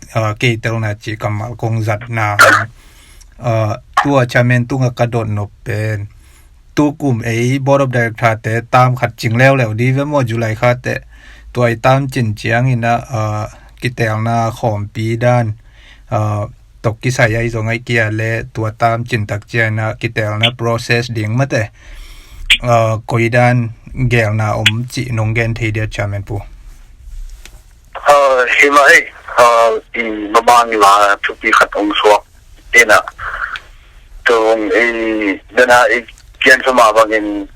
ke tel na chi kamal kong zat na tua chairman tunga kadon no pen tu kum ei board of director te tam khat ching leo leo di ve mo julai kha te toy tam chin chiang ina ki tel na khom pi dan tok ki sai ai zo ngai kia le tua tam chin tak chia na ki tel na process ding ma te koi dan gel na chi nong gen thei dia chairman pu hi mai in babang la tu pi khat ong so ina tung dana kian sama bangin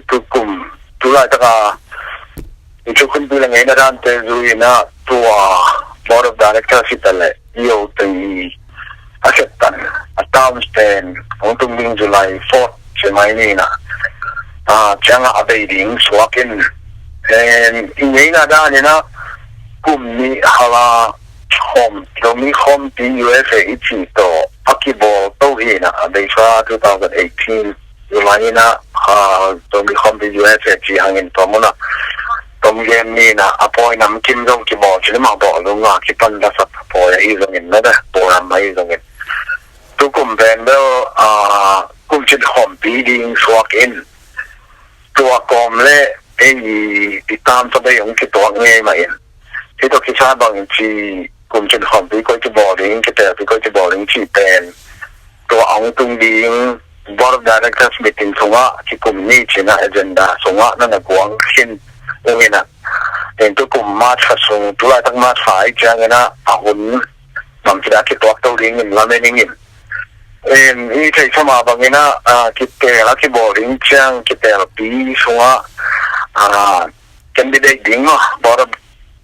tu kum tu la ta ka chu kun tu la ngai na ran te zu ina tua board of directors itale yo te acceptan atam stand on tung ling July 4 semai ni na changa abiding swakin and in ina da ni na kum ni hala home domi home di USA ichi to akibo to hina they saw 2018 July na domi home di USA chi hangin to mona tom yen ni na apoy nam kim jong ki bo chi ma bo lu nga ki pan da sat po ya i jong in na da po ram mai jong in tu kum ben do kum chi home building swak in to kom le ti tam to be yong ki to nge ma inที่ตัวคิดชาบางทีกลุ่มจุดหอมที่ก็จะบอกลิงก์แต่ที่ก็จะบอกลิงก์ที่เป็นตัวองตุงดิงบอร์ดดาร์กส์มิติงสงะที่กลุ่มนี้ชนะเอเจนดาสงะนั่นกวางขึ้นตรงนี้นะเห็นตัวกลุ่มมาชสงตัวตั้งมาสายจังนะหุ่นบางทีที่ตัวตัวลิงก์มันไม่ลิงก์นี่ใช่สมาบางนะคิดแต่ละที่บอกลิงก์จังคิดแต่ละปีสงะแคนดิเดตดิงบอร์ด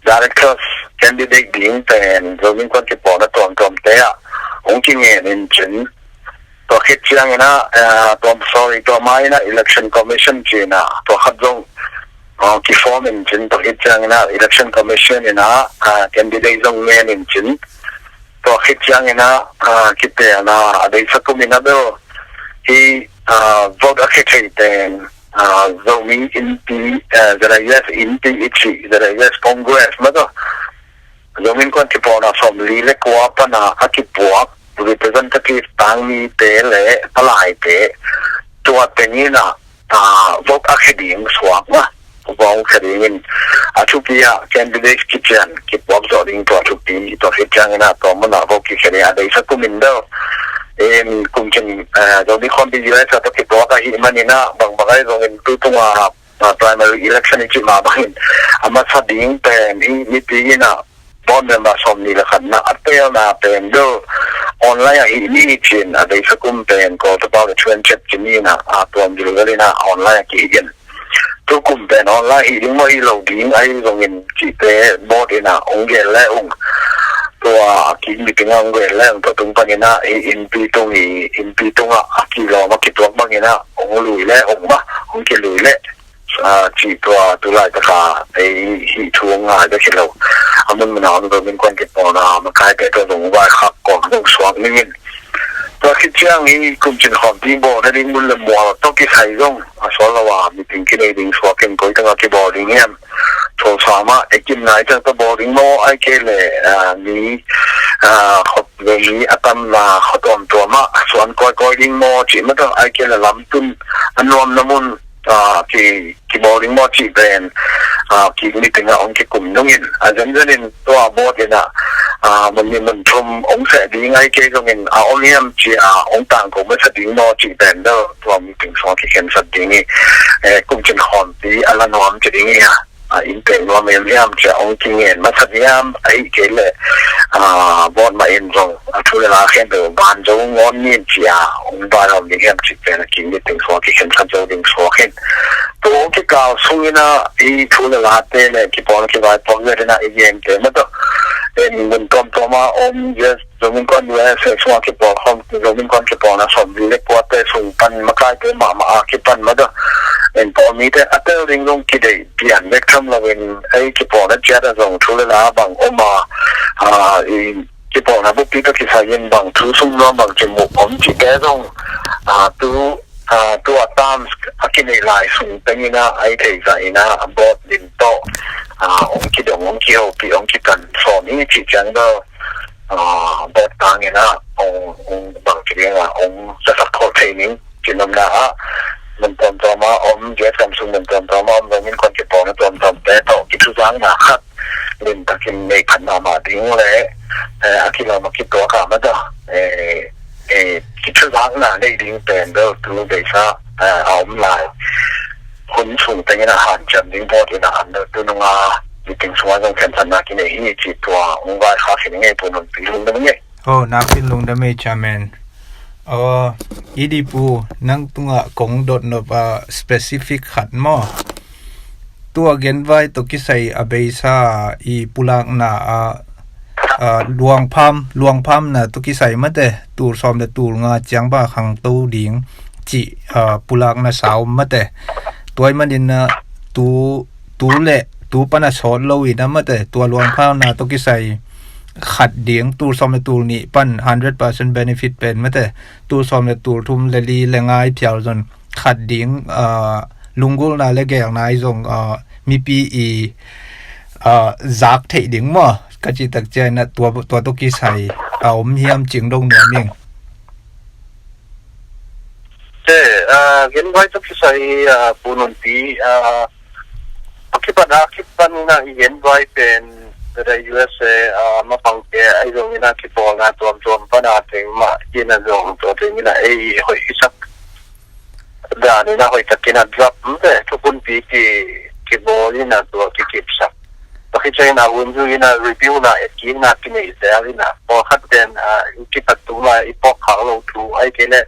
directors candidate being and zoning kon ki pona tom te ong ki nge nin chin to khit chiang na tom sorry to mai na election commission china to khadzong ki form in chin to khit chiang na election commission na candidate zong nge nin chin to khit chiang na ki te na adai sakumina do ki vote accredited zoning in the US in the US Congress mado zoning kon ki pona som li le kwa pa na akipuak representative tangi te le palai te to atenina vote academic swak ma vong kharin atupia candidate kitchen ki pop zoning to atupi to hitang na to mana vote ki khani adai sakumin do kum chen zoning kon bi US to ki to ka hi manina bang bagai zoning tu tunga primary election chi ma bahin ama sading pen ni ti na bon na som ni la khan na apel na pen do online hi ni chin adai sakum pen ko to ba twen chat ni na tom ju le na online ki gen tu kum pen online hi mo hi lo ding ai zongin chi te bo de na ong ge le ongตัวกินมีเป็นงานเวรแล้วตัวตรงปนี้นะอินปีตรงนี้อินปีตรงกิโลมาคิดตัวบางอย่างนะองลุยแล้วองมาองกิลุยแล้วจีตัวไล่ตะขาหิช่วงจะคิดเรามันเอาตัวเป็นคนคิดปอนะมันกลายเป็นตัวหนุ่มวัยขับก่อนต้องสวมนี่ตัวคิดเชื่องี้กลุ่มจินหอมที่บ่ได้ดิ้งมุนละมัวต้องกินไข่ร่งสอนเราว่ามีถึงกินได้ดิ้งสวมเป็นก้อยตั้งแต่บ่ดิ้งเนี่ยโทรสามารถกินไหนจะตัวบ่ดิ้งโม่ไอ้เกล่นี้เขาเรื่องนี้อาตมาเขาตอมตัวมาส่วนก้อยดิ้งโม่จีมันต้องไอ้เกล่ลำตุ้นอันรวมน้ำมันที่บ่ดิ้งโม่จีแบรนด์ที่มีถึงองค์ที่กลุ่มน้องอินอาจารย์จะเรียนตัวบ่ดิ้งนะมันชมองค์เสดีไงเกี่ยวกับองค์นี้จีองค์ต่างของมันสดีโม่จีแบรนด์เดอร์ตัวมีถึงสองที่เขียนสดีงี้กลุ่มจินหอมที่อัลลานอมจะดีงี้อินเป็นว่าเมียมจะองค์ที่เงินมาสดีไอ้เกล่บอลมาเอ็นรงทุเรศแค่เดิมบ้านจงงอนนี่จีองค์บ้านเราเมียมจีแบรนด์กินมีถึงสองที่เขียนสัญญาดึงสองเห็นตัวองค์ที่กล่าวสุ่งนะอีทุเรศเตะเลยที่บอลที่ว่าพอเวลาอีเย็นเตะมันต้องมันตอมตัวมาเยอะzoning kon US semua kita home zoning kon kita na som le kuate sumpan makai te mama akipan mada en pomi te atel ringong kide pian mek tham lawen ai kita na jada zong thule la bang oma kita na bu pi ka kisayen bang thu sum no bang chemu om chi ke zong tu atam akine lai sum tengina ai thei za ina bot din to ong ki dong ong ki ho pi ong ki kan so ni chi chang do แบบต่างนะองบางทีนะองจะสักข้อเทนิงกินน้ำหนามันตอมตอมาเยอะซัมซุงมันตอมตอมามันมีคนจะบอกนะตอมแต่ต่อกิจสุดท้ายนะครับเล่นตะกินในขันมาดิ้งเลยอาทิตย์เรามาคิดตัวกันมาจ้ะกิจสุดท้ายนะในดิ้งเป็นเรื่องตัวเบซ่าเอาไม่ได้คนสูงแต่ยังอาหารจำดิ้งพอดีนะอันนั้นตัวนึงมีถึงส่วนของแผ่นสันนักกินเองจิตตัวองค์การข้าศึกไงตัวนั้นเป็นเรื่องนี้โอ้นักพิลุงดำเมจามันอีดีปูนั่งตัวกงโดดนบspecific ขัดมอตัวเกณฑ์ไว้ตัวกิใส่อเบซาอีปุลักนาลวงพัมนะตัวกิใส่มาเตตูซอมเดตูงาจังบ้าขังตูดิงจิปุลักนาสาวมาเตตัวมันดินนะตูเละตูปนัสโหดโลวินะมาเตตัวลวงพัมนะตัวกิใส่ขัดเดียงตูซอมเดตูนี่ปัน 100% benefit เป็นมาเตตูซอมเดตูทุ่มเลลีเลงายเพียวจนขัดเดียงลุงกุลนาเลเกียงนายจงมีปีจากเทดิ่งมั้งก็จิตตักใจนะตัวตุกิใส่เอาเฮียมจิงดงเหนือเมียงเห็นไว้ตุกิใส่ปูนนตีคิดปันนะเห็นไว้เป็นใน USA มาฟังแกไอ้ตรงนี้นะคิดบอกนะตัวปัญหาถึงมาเย็นนะตรงตัวถึงนี่นะหอยสักด่านนี่นะหอยตะกินดรอปแต่ทุกคนปีกี่บอลนี่นะตัวกี่กิบสักตอนที่เจนะวันนี้นะรีวิวนะกินนะกินไอ้เจ้านี่นะพอขัดเดินคิดตัดตัวนะอีพอขาวลงทูไอ้แกเนี่ย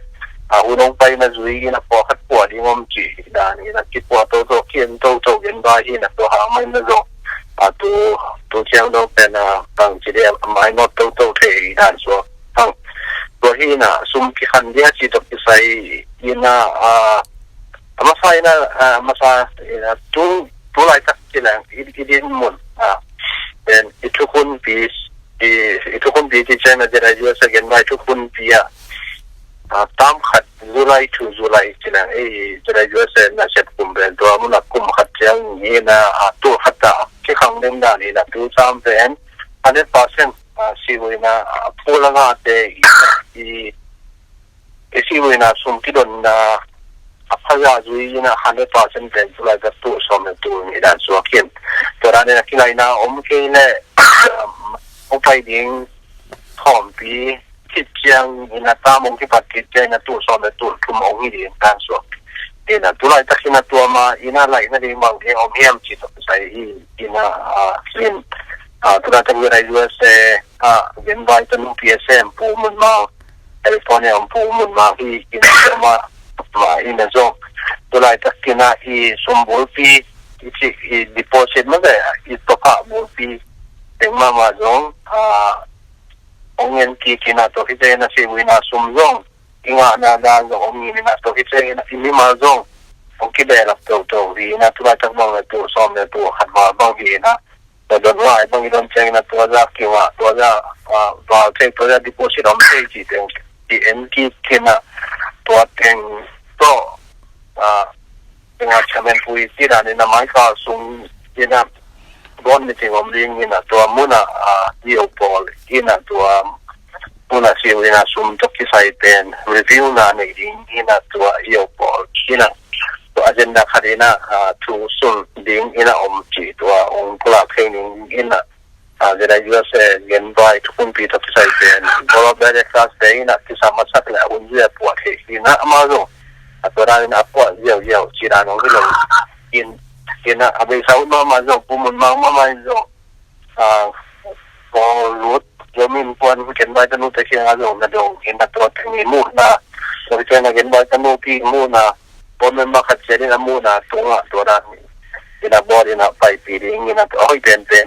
หุ่นลงไปนะจุยนะพอขัดปวดที่มันจีด่านนี่นะคิดปวดตัวเขียนตัวเย็นได้ที่นะตัวหางมันนะตัวเชียงโดเป็นบางทีเดียไม่นอตตัวเทียนส่วนตัวที่น่ะสุ่มพิคันเดียจีตกิใส่ยินะมาใส่นะมาใส่ตัวไรสักทีแหละอีดินมุนเป็นทุกคนปีที่เจนจะได้ยูเอสกันไว้ทุกคนปีตามขัดจุลัยทีแหละจะได้ยูเอสน่าเช็ดกุมเป็นตัวมันกุมขัดเชียงนี่นะตัวขัดตาที่ข้างเดิมด้านนี้นะตัวซ้ำเป็น100%สิวันน่ะพูดแล้วก็เดี๋ยวสิวันน่ะสุ่มที่โดนพยาจุยน่ะ100%เป็นจุลัยกับตัวซ้ำตัวนี้ด้านส่วนเขียนตัวนั้นเนี่ยที่ไหนนะเคเนี่ยไปดิ้งหอมปีคิดเชียงนี่นะตามองที่ปัดคิดเชียงนะตัวซ้ำตัวทุ่มองค์นี้ด้านส่วนนี่นะตัวไรตักนะตัวมาน่ะไหลนั่นเองบางทีเอาเมียมจิตใส่น่ะสิ้นตัวนั้นจะมีอะไรด้วยเสียเงินไว้ตัวนู้น PSM ปูมันมาแคลิฟอร์เนียปูมันมาที่ตัวมานะจงตัวไรตักนะสมบูรณ์ปีdeposit มันเลยตัวข้าบูรณ์ปีเต็มมาจงองเงินกี่นะตัวที่เจนะสิวินาสมจงอิงานาดานองค์นี้นะตัวที่เจนะอิมิมาจงองค์ที่เดลับตัววีนะตัวจักบางตัวซ้อมตัวขัดมาบางวีนะตัวโดนว่าบางทีโดนเจนะตัวจะคิดว่าตัวจะเทคตัวจะดิโพซิตอมเทจิตเองที่เอ็นกี่นะตัวเองตัวเป็นอาชีพเป็นผู้ที่ด้านนี้นะไม่ก็ส่งที่นะร้อนไม่จริงผมเรียนนี่นะตัวมุนะดิโอพอลที่นะตัวมุนะสิวินาสุ่มตกที่ใส่เป็นรีวิวนะในที่นะตัวดิโอพอลที่นะตัวอเจนดาคดีนะทุกสุ่มดิ้งที่นะจีตัวผู้หลักเทคนิคที่นะจะได้ยูเอสเงินไปทุกคนปีตกที่ใส่เป็นบอลเบรคลาสเดย์นะที่สามารถสักแล้วอุ่นเยือกปวดที่นะมาดูตัวนั้นนะปวดเยี่ยวจีราน้องที่เรากินนะอาเบสาวมาจงปุ่มมาจงพอรู้จะมีปวนเห็นใบตะนุตะเชียงอาจงนะจงเห็นตัวที่มีมูนะตัวที่นะเห็นใบตะนุที่มูนะพอมันมาขัดเจริญมูนะตัวนั้นนี่นะบอดี้นะไปปีดิ้งนี่นะตัวให้เป็นดิ้ง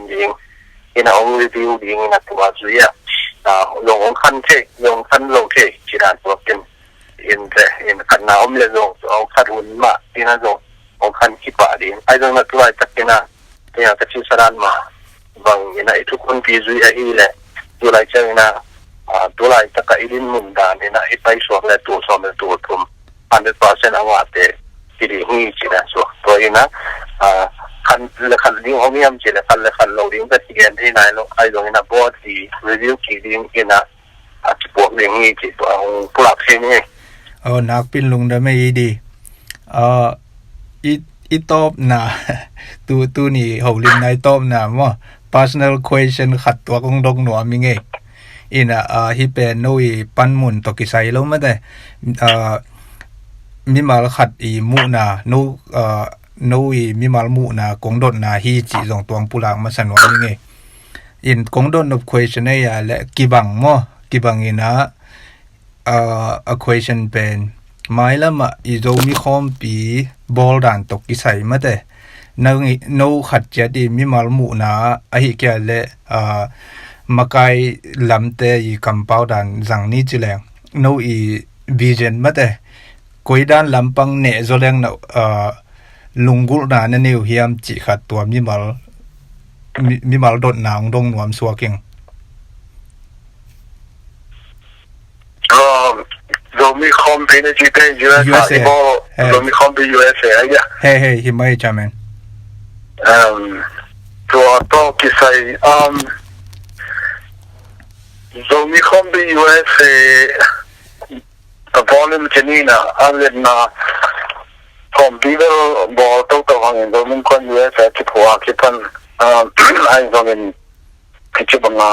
นี่นะองรีวิวดิ้งนี่นะตัวจุยลงคันเทลงคันโลเทจีราตัวเป็นเห็นขันน้ำเลยจงเอาขัดหุ่นมาที่นั่นจงองคันคิดว่าดีไอ้ตรงนั้นตัวไอ้ตักนะที่อาจจะชิสานมาบางอย่างไอ้ทุกคนพิจูไอ้เลยตัวไอ้เจ้านะตัวไอ้ตักไอ้ดินมุนดานนะไอ้ไปสวมเลยตัวสวมเลยตัวทุ่ม100%เอาว่าเตะที่ดีหุ่ยจีนะสวมตัวนี้นะ คันละคันดิ้งเขาไม่ยอมจีละคันเราดิ้งก็ที่เกันที่ไหนเราไอ้ตรงนี้นะบอสที่รีวิวกี่ดิ้งกินนะอาจจะพวกเรื่องนี้จีตัวผู้หลักเสียนี่นักปิ้นลุงได้ไม่ดีอีตอบนะตูนี่เขาลิมในตอบนะว่า personal question ขัดตัวกงดงหนัวมิงเออินะฮิเป็นโนยปันมุนตกิไซแล้วไม่ได้มิมาลขัดอีมูนะโนยมิมาลมูนะกงดดนะฮีจีส่งตัวปุลังมาสนวนมิงเออินกงดดนบ question เนี่ยและกิบังอินะquestion เป็นไม่ละมาอีโดมีคอมปีบอลดันตกิไซไม่ได้no khat jadi mi malmu na ahi kya le makai lamte yi compound dan zang ni chileng no I vision mate koi dan lampang ne zoleng na lungul na ne new hiam chi khat to mi mal dot na dong nuam swaking zo mi khom pe ne chi te USA zo mi khom pe USA ya hey hi mai chamenตัวโตกิไซzomi kombi USA volume janina alena computer ball to hangin zomi kon USA tipwa kipan ai zomin kichibanga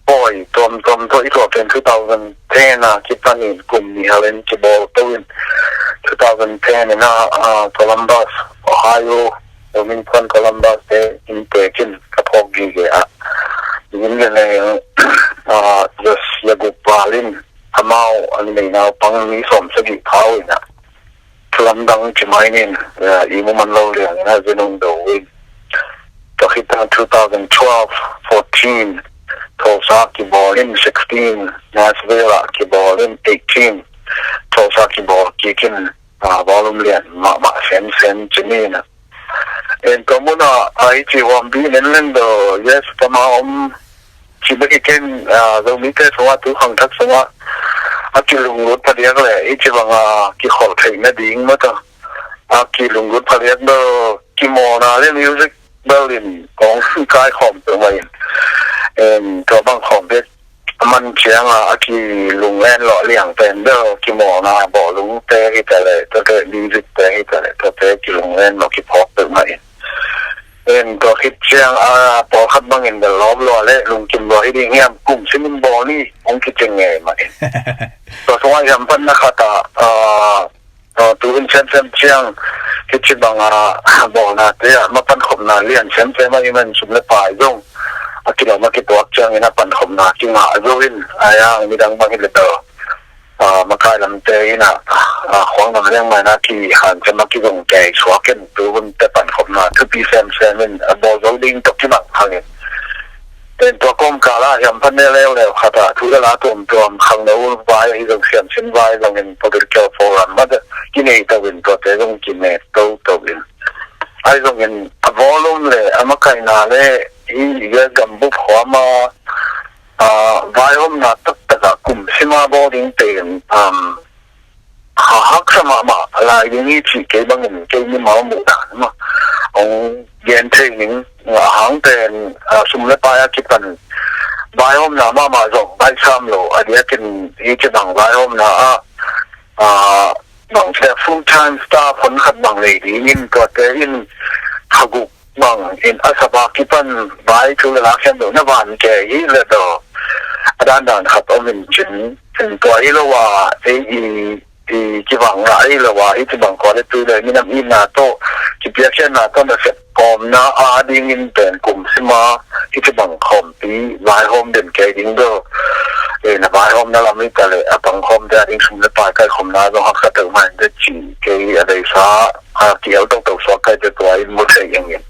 boy tom to ito pen 2010 na kipan in kumni halen kibol to in 2010 na Columbus Ohio Zomin kon Columbus de in Pekin kapogi ge yun le just yagup balin amao ani na pang mi som sagi thau ina tlamdang chimainin imu man lo le na zenong do win to hit 2012 14 Tosaki ball in 16 Nashville ki ball in 18 Tosaki ball kikin volume lian ma sen chimina en komuna ai chi wam bi nen do yes pama chi ba ken zo mi te so tu hang thak so ki lung lut padiak le ai chi banga ki khol thai na ding ma ta ki lung lut padiak do ki mo na le music berlin kong kai khom tu mai en to bang khom beมันเชียงki lung len lo liang pen do ki mo na bo lung te ki ta le to te music te ki ta le to te ki lung len lo ki pop tu mai en to hit chiang po khat bang in the lob lo le lung kim lo hi ding yam kum simin bo ni ong ki cheng nge ma to so yam pan na khata tu in chen chiang ki chi bang bo na te ma pan khom na lian chen ma man sum le pai jong akila ma ki to chiang ina pan khom na ki nga zoin aya mi dang bang le to ma kai lam te ina khwang na yang ma na ki han chen ma ki gong ke chwa ken tu bun te pan khom na tu pi sem min bo zo ding to ki ma hang ten to kom ka la yam pan ne le khata thu la tom khang no vai hi gong sem chen vai long in political forum ma de ki nei to win to te gong ki ne to win ai gong in volume le ama kai na le i ye gam bu khwa vai hôm na tất cả cùng sima boarding tiền hắc sama ma lại những chỉ cái bằng những cái như máu mũ đạn mà ông gen thế những hàng tiền sum le pa cái phần vai hôm na mà rộng vai sam lo ở đây cái bằng vai hôm na bằng xe full time staff phần khát bằng này thì in có thể in hắc gục bằng in asaba cái phần vai chú là xem đồ nó van cái ý là đồ dan hat omin chin to ai lo wa ki wang la ai lo wa i ti bang ko le tu le minam in na to ki pia chen na to na se kom na ding in ten kum sima ki ti bang khom pi vai hom den ke ding do na vai hom na lam ni ta le bang khom da ding sum le pa kai khom na do hak sa tu man de chi ke a dei sa ki au to so kai de to ai mo se yang yin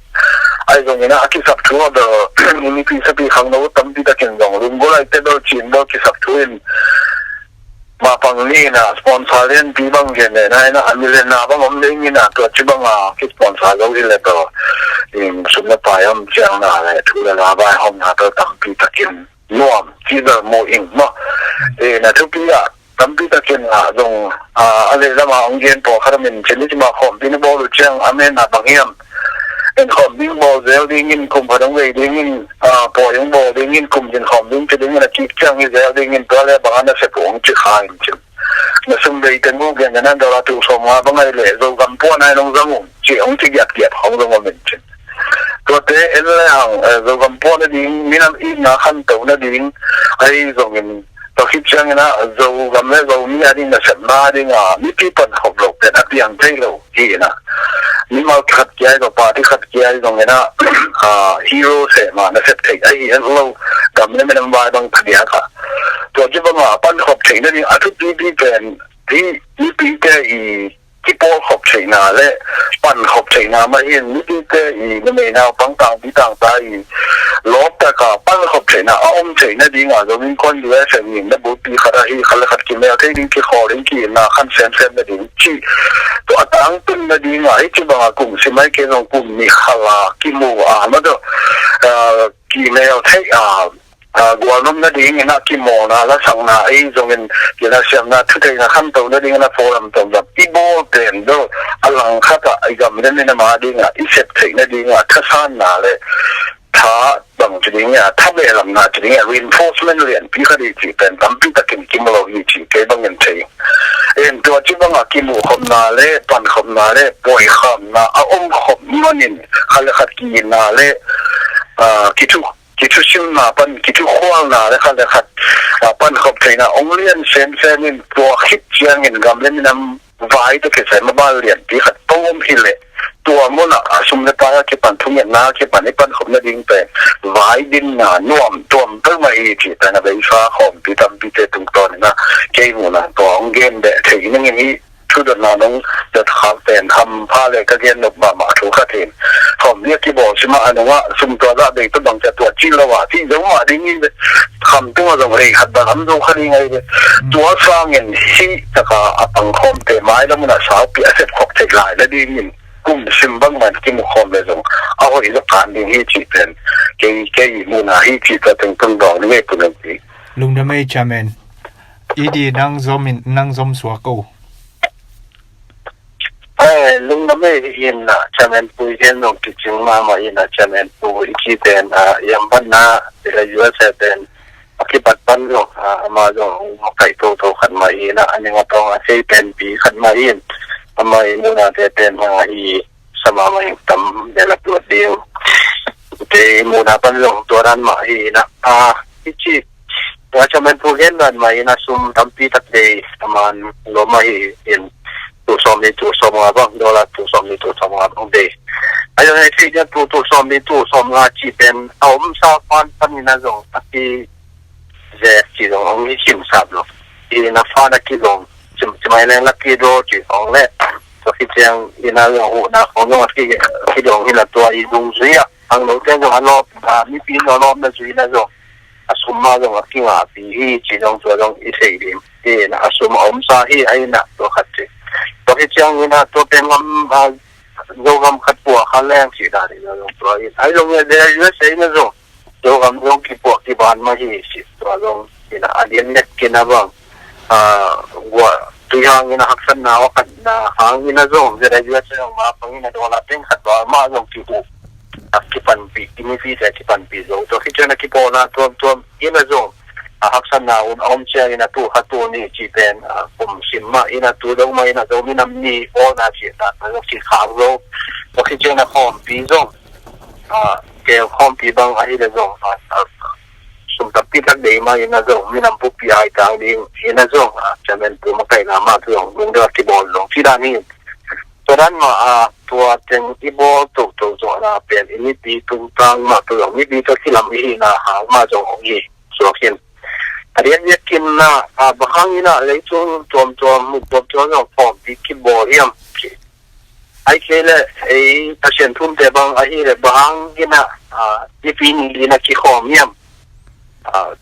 ai zong ina aki sap thu do ni pi sa pi khang no tam pi ta ken zong lung go lai te do chin do ki sap thu in ma pang ni na sponsor len pi bang gen ne na amilen na bang om ling ina to chi bang ki sponsor lo ile do in sum na pa yam chang na le thu la ba hom na to tam pi ta ken nuam chi do mo ing ma na thu pi ya tam pi ta ken zong ale la ma ong gen po khara min chen ni ma khom pi na bo lu chang amen na bang yam en khom ding bo zel ding in kum padang wei ding in po yung bo ding in kum jin khom ding ding na ki chang in zel ding in to le ba na se pong chi khain chi na sum dei kan mu gen na da la tu so ma ba ngai le zo gam po na long zang chi ong chi yak yak hong zo min chi to te en le ang zo gam po na ding minam i na khan to na ding ai zo ngin to khip chang na zo gam le zo mi ading na sat ma ding mi pi pan hop lo te na piang te lo ki na ni mal khat kya do pa ti khat kya do na hero se ma na set thai ai en lo gam le men ba bang phia kha to ji ba ma pan hop thai na ni atu ti pen ti pi te I ki po hop thai na le pan hop thai na ma hin ni ti te I na me na pang tang bi tang ta I lo ta ka pan hop thai na om thai na ding zo min kon yu se ni na bu pi khara hi khala khat ki me te ding ki kho ring ki na khan sen na ding chi to atang tun na ding ai chi ba kum si mai ke no kum ni khala ki mu ma do ki me thai gua nom na ding na ki mo na la sang na ai zong in ki na siam na thu thai na kham to na ding na forum to da pi bo ten do alang khata ai gam na ma ding I set thai na ding tha san na le tha bang ding tha be lam na ding reinforcement lian pi kha di chi pen tam pi ta kin kim lo yi chi ke bang en thai en to chi bang ki mu khom na le pan khom na le poi khom na om khom monin khal khat ki na le ki thu sim na pan ki thu khwal na le khal khat pan khop thai na onglian sen in to khit chiang in gam le nam vai to ke sai ma ba lian pi khat tom hi leตัวมุนสมเด็จพระคิปันทุ่งนาคิปันนี่ปันขมนาดิ่งไปไว้ดินน่ะน่วมตัวมตั้งมาอีกทีแต่น่ะเป็นฟ้าหอมปีทำปีเตตุงตอนนี่นะเกี่ยมุนตัวองเกมเดะถึงอย่างนี้ชุดนั้นน้องจะทำเป็นทำผ้าเลยก็เกี่ยนกมาถูกขัดเห็นหอมเนี่ยที่บอกใช่ไหมอันนั้นว่าสมตัวละเด็กต้องบังจะตัวจีนละว่าที่ยังมาดิ่งนี่ทำตัวตรงนี้ขัดทำตรงขัดยังไงตัวสร้างเงินที่จะก็ปังคมเตะไม้แล้วมันสาวเปียเสร็จขบเทลายแล้วดิ่งกุมซิมบังมันที่มุขอมเลยส่งเอาไว้จะผ่านดิ่งที่จีเป็นเกี่ยมูนาที่จีเป็นต้นดอกนี่เป็นอะไรลุงทำไมจำเป็นอีดีนั่งซอมสัวกูลุงทำไมยินนะจำเป็นปุยเห็นนกจิงมายินนะจำเป็นปุยจีเป็นยังบ้านนาเป็นยูเอสเป็นคิดปัดปันลงมาลงไก่โตขันมายินนะอันนี้ว่าต้องใช้เป็นปีขันมายินมายินมูนาเป็นอีสมามายิงตั้มเดลักตัวเดียวแต่มูนาปันลงตัวนั้นมายินนะที่จีว่าจำเป็นปุยเห็นนั้นมายินนะซุ่มตั้มปีตัดเดย์ประมาณโลมายินตัวสอมนี่ตัวสอมงาบ้างดอลลาร์ตัวสอมนี่ตัวสอมงาบ้างเดย์ไอ้เรื่องที่จะตัวสอมนี่ตัวสอมงาจีเป็นเอาไม่ทราบปันนี่นะจงที่เจจีจงองค์ชิมทราบหรอกที่นักฟ้านักกิโลจะไม่เล่นนักกิโลจีของเล่ตัวที่เจียงที่นั่นโอ้นักของนักกิโลที่นั่นตัวอีดุงซุยอ่ะทางโน้นเจ้าจงฮัลโหลมีปีนรอบนั่นซุยนะจงสมมาจงว่ากินอาปีจีจงตัวจงอีเสียดิมที่นะสมอมซาฮีไอ้น่ะตัวขัดจีตัวที่เจียงนี่นะตัวเป็นโยกำขัดปัวขันแรงสีดานี่นะตัวอีไอ้ลงเนี่ยเดี๋ยวยูเอสเอนะจงโยกำโยกกี่ปัวกี่บานมาที่สิตัวจงนี่นะอันนี้เน็ตกินนะบ้างว่าตัวอย่างนี่นะหักสันนาว่ากันนะหางนี่นะจงเดี๋ยวยูเอสเอมาฟังนี่นะตัวละเป็นขัดว่ามาจงกี่ปัวกี่ปันปีกี่มีปีแต่กี่ปันปีจงตัวที่เจ้านักกี่ปัวนะตัวนี่นะจงหักสันนาอุ่นเชียนี่นะตัวขัดตัวนี่จีเป็นผมสิมมาอีนะตัวเราไม่นะตัวมีน้ำนี่โอ้นะจีนะตัวที่ขาวเราตัวที่เจ้านักหอมปีจงเกี่ยวหอมปีบางอะไรเลยจงสมตับปีทักเดย์มาอีนะจงมีน้ำปุ๊บปีไอ้กลางดีอีนะจงจะเป็นตัวมาไก่น้ำมาตัวลุงเดือดที่บอลลงที่ด้านนี้ตัวนั้นมาตัวเจงที่บอลตัวจงนะเป็นอินิปีตุ้งตังมาตัวนี้ปีตัวที่ลำอีนะหางมาจงของอีส่วนเขียนอันนี้กินนะบางครั้งนี่นะเลยตัวมุกตัวน้องฟอมปีกิบอลยังไอ้เคเลยไอ้ตัดเส้นทุ่มแต่บางไอ้เลยบางนี่นะที่ปีนี้นะกี่ข้อมยัง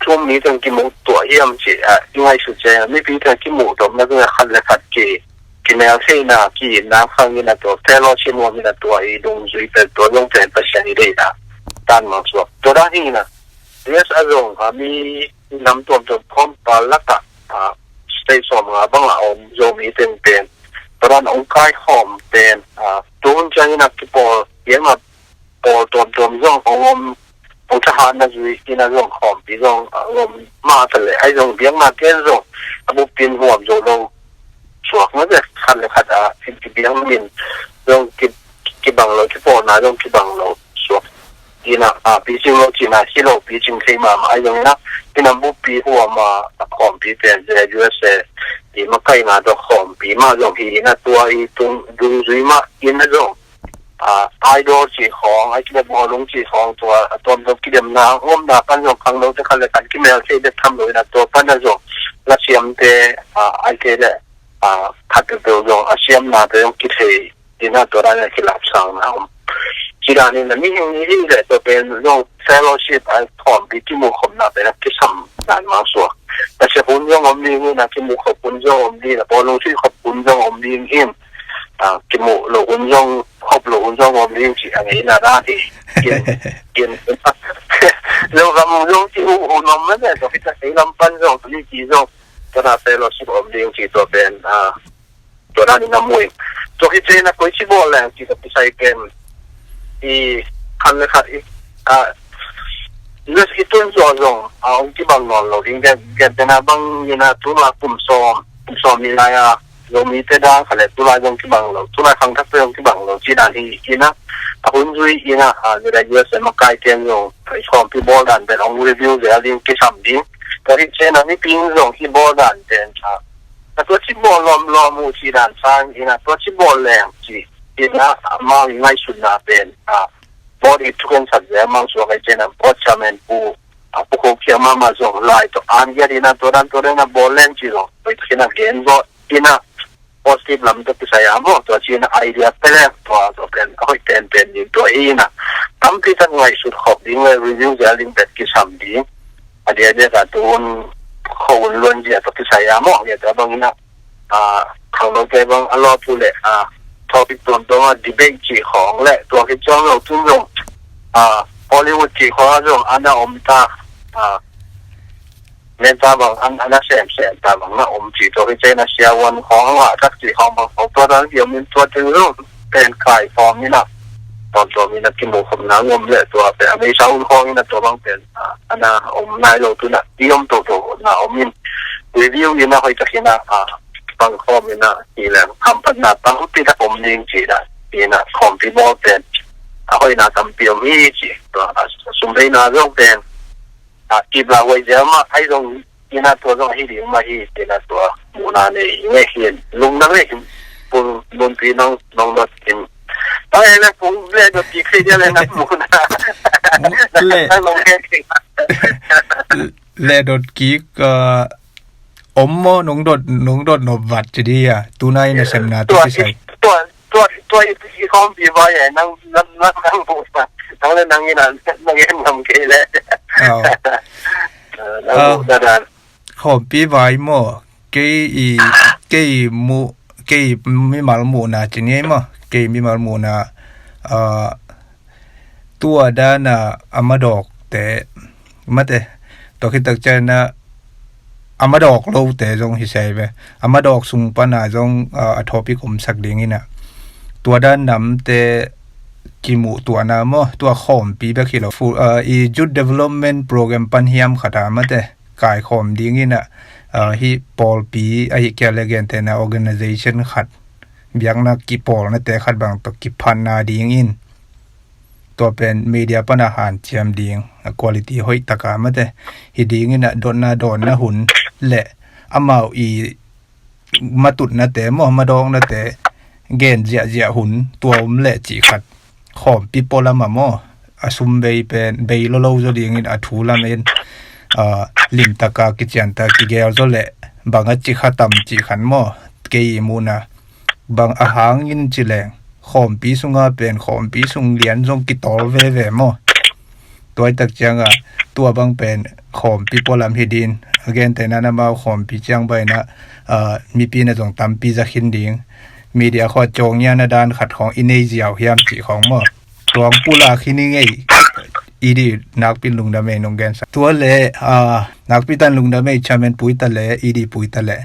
ทุ่มนี้ต้องกินหมูตัวยังจียังไงสุดใจไม่ปีต้องกินหมูตัวนั่นก็ขัดเลยขัดกินแนวเส้นนะกินน้ำข้างนี่นะตัวแต่เราเชื่อว่านี่นะตัวไอ้ดงจุยเป็นตัวลงเป็นเปอร์เซ็นต์นี่นะด้านมันส่วนตัวด้านนี้นะเรื่องอารมณ์มีน้ำตัวพร้อมปลาลักสเตย์สมบางละอมโยมีเป็นตอนองค์กายหอมเป็นตัวใจนักกีฬาเยี่ยมมา ตัวเรื่องของทหารนะอยู่ที่นั่นเรื่องของปีเรื่องมาทะเลไอ้เรื่องเบี้ยมาเกี่ยเรื่องบุปผินหัวโจโลสวกมันจะคันเลยค่ะที่เบี้ยมินเรื่องกี่บังเราที่ปอนาเรื่องกี่บังเราสวกที่น่ะปีจริงเราที่น่ะที่เราปีจริงเคยมาไอ้เรื่องนะที่นั่นบุปผินหัวมาของปีเป็นเจอ USA ที่มาใกล้มาตัวของปีมาเรื่องที่น่ะตัวไอ้ตรงดูซุยมาอินนั่นเรื่องไอดอลจีของไอ้ที่บอลลงจีของตัวกิเลมนาอ้อมดาปันยงคังเราจะคันเลยกันที่แมวที่ได้ทำเลยนะตัวปันยงละเชียมเตไอเกเลขัดตัวยงอาเชียมนาเตยงกิเทดีน่าตัวนั้นที่หลับสังนะจีรานี่นะมีอย่างนี้เลยตัวเป็นยงเฟลโลชิพไอถอนปีที่มุขมนาเป็นที่สัมนานมาสัวแต่เฉพาะยงอมดีนี่นะที่มุขปุนยงอมดีนะบอลลงที่ขอบปุนยงอมดีอิ่มกิมุโลอุนยงครบโลอุนยงอมดีจีอันนี้น่ารักที่กินเรากำลังยงที่อุนอมนั่นแหละตัวที่จะใช้ลำปั้นยงตัวนี้จียงตัวน่าเป็นเราชิบอมดีจีตัวเป็นตัวนั้นน้ำมวยตัวที่เจนะคุยชิบอลแรงจีตัวที่ใช้เป็นที่คันเลยค่ะเรื่องที่ต้นจอจงที่บางนอนเราดิ้งแกเป็นบางยีน่าตัวละปุ่มซ้อมมีอะไรเรามีแต่ด้านขนาดตัวละยังที่บางเราตัวละครั้งทักเรื่องที่บางเราจีนที่ยีน่าคุณจุยยีน่าในรายละเอียดมาใกล้เคียงอยู่ไอ้ความที่บอลดันเป็นองค์รีวิวเดี๋ยวลิงก์ซ้ำดิ้งแต่ที่เจนะนี่ปิ้งลงที่บอลดันเป็นแต่ตัวที่บอลล้อมที่ด้านซ้ายยีน่าตัวที่บอลแรงจียีน่ามาง่ายสุดนะเป็นบอดี้ทุกคนสัตว์เลี้ยงมังสวิรัตินะบอสชามันปูพวกเขามามาส่งไล่ตัวอันยัดีนะตัวนั้นบอลเล่นจีโร่ไปที่นั่นเกมก็ที่นั่นโพสต์ลำตัวพิเศษมั่งตัวจีน่าไอเดียเป็นตัวเป็นเขาเป็นยิ่งตัวเองนะทำที่ตั้งไว้สุดขอบดิ้งเลยรีวิวจะลิงก์เป็ดกิสามดิ้งอันเดียวกันตัวเขาล้วนเดียตัวพิเศษมั่งเนี่ยแต่บางนะเขาเราแกบางอารมณ์พูดเลยทอปิกตัวดีเบตจีของและตัวที่จ้องเราทุ่งลงฮอลลีวูดจีของเราอันนั้นอมตาเมนตาบางอันนั้นแสนตาบางนั้นอมจีตัวที่เจน่าเชียวันของว่าทักจีของบางของตัวนั้นเดี๋ยวมีตัวที่รู้เป็นไก่ฟอร์มนี่นะตัวมีนักกินหมูขมน้ำอมเลยตัวเป็นอเมริกาอุ่นของนี่นะตัวบางเป็นอันนั้นอมนายเราตัวนั้นที่อมตัวนะอมมินรีวิวนี่นะเขาจะเห็นนะบางข้อมีนะที่แหลมทำปัญหาบางที่ถ้าผมยิงจีนะที่นะคอมพิวเตอร์เป็นเขาอีน่าทำเปียวมีจีตัวสมัยน่าเรื่องเป็นอีบลาไว้เจ้ามาไอ้ตรงที่น่าตัวตรงที่ดีมาที่น่าตัวมูนาเนี่ยไม่เห็นลุงนั่งไม่เห็นปุ่นลุงพี่น้องรถกินตอนนี้ผมเล่นแบบกี่ครั้งเลยนะมูนาเล่นรถกี่ก็อมโมนงดนบวัดจะดีอ่ะตูนายในเซมนาตัวที่ใช่ตัวที่เขาปีบอยนั่งพูดมาทั้งเรื่องนั่งนี่นั่งทำเกล้เลยขอปีบอยโมเกยมูเกยไม่มาลมูนะจีนี่โมเกยไม่มาลมูนะตัวด้านอามาดอกแต่มาแต่ตัวคิดตักใจนะอามาดอกเราแต่จงหิใช่ไหมอามาดอกสุงปนาจงทอปิกมสักเดียงนี่นะตัวด้านน้ำแต่กิมูตัวน้ำมั้ตัวขอมปีแบบที่เราฟูอีจุด development program ปัญหาขัดมาแต่กายขอมดีงี้นะฮีปอลปีไอแกเลเกนแต่นะ organization ขัดเบียงนักกีปอลนะแต่ขัดบางตัวกีพันนาดีงี้ตัวเป็นมีเดียปัญหาเทียมดีงคุณภาพห้อยตะการมาแต่ฮีดีงี้นะโดนนะหุ่นและอามาอีมาตุดนะแต่มาดองนะแต่เกณฑ์เจียหุ่นตัวมเละจีขัดขอมปีโปละมาโมอาซุมเบย์เป็นเบย์โลโจดีงินอาทูละเมนลิมตะกากิจันตะกิเกลโจเละบางจีขัดตำจีขันโมเกยมูนะบางอาหารยินจีแรงขอมปีสุงาเป็นขอมปีสุงเลียนจงกิตอลเวโมตัวตักจังตัวบางเป็นขอมปีโปลามฮิดินเกณฑ์แต่นั้นมาขอมปีจังไปนะมีปีนะจงตำปีจะขินดิงมีเดียขอจงยานาดานขัดของอินเนเซียพยายามจีของหม้อตัวปูลาคินิงไออีดีนักปินลุงดาเมนงแกนตัวเล่นักปิตันลุงดาเมชาเมนปุยตะเล่อีดีปุยตะเล่